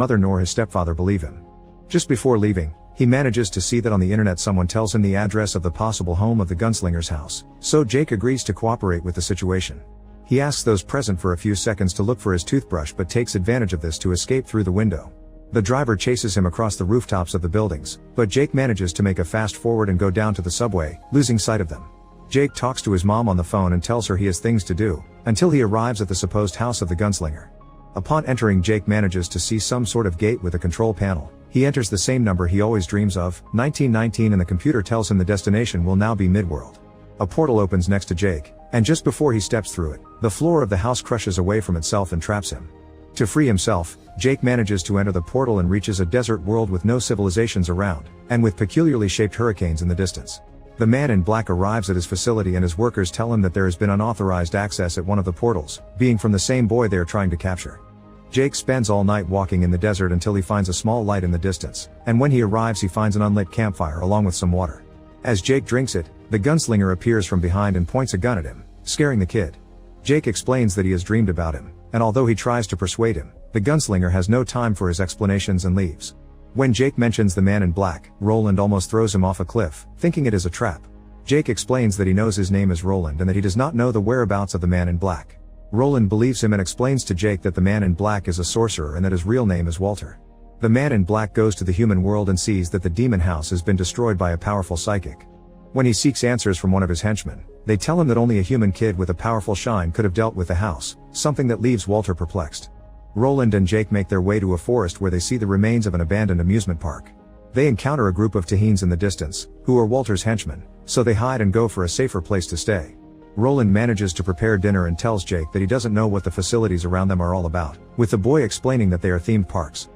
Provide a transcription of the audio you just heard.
mother nor his stepfather believe him. Just before leaving, he manages to see that on the internet someone tells him the address of the possible home of the gunslinger's house, so Jake agrees to cooperate with the situation. He asks those present for a few seconds to look for his toothbrush but takes advantage of this to escape through the window. The driver chases him across the rooftops of the buildings, but Jake manages to make a fast forward and go down to the subway, losing sight of them. Jake talks to his mom on the phone and tells her he has things to do, until he arrives at the supposed house of the gunslinger. Upon entering, Jake manages to see some sort of gate with a control panel. He enters the same number he always dreams of, 1919, and the computer tells him the destination will now be Midworld. A portal opens next to Jake, and just before he steps through it, the floor of the house crushes away from itself and traps him. To free himself, Jake manages to enter the portal and reaches a desert world with no civilizations around, and with peculiarly shaped hurricanes in the distance. The man in black arrives at his facility and his workers tell him that there has been unauthorized access at one of the portals, being from the same boy they are trying to capture. Jake spends all night walking in the desert until he finds a small light in the distance, and when he arrives he finds an unlit campfire along with some water. As Jake drinks it, the gunslinger appears from behind and points a gun at him, scaring the kid. Jake explains that he has dreamed about him, and although he tries to persuade him, the gunslinger has no time for his explanations and leaves. When Jake mentions the man in black, Roland almost throws him off a cliff, thinking it is a trap. Jake explains that he knows his name is Roland and that he does not know the whereabouts of the man in black. Roland believes him and explains to Jake that the man in black is a sorcerer and that his real name is Walter. The man in black goes to the human world and sees that the demon house has been destroyed by a powerful psychic. When he seeks answers from one of his henchmen, they tell him that only a human kid with a powerful shine could have dealt with the house, something that leaves Walter perplexed. Roland and Jake make their way to a forest where they see the remains of an abandoned amusement park. They encounter a group of Tahins in the distance, who are Walter's henchmen, so they hide and go for a safer place to stay. Roland manages to prepare dinner and tells Jake that he doesn't know what the facilities around them are all about, with the boy explaining that they are themed parks.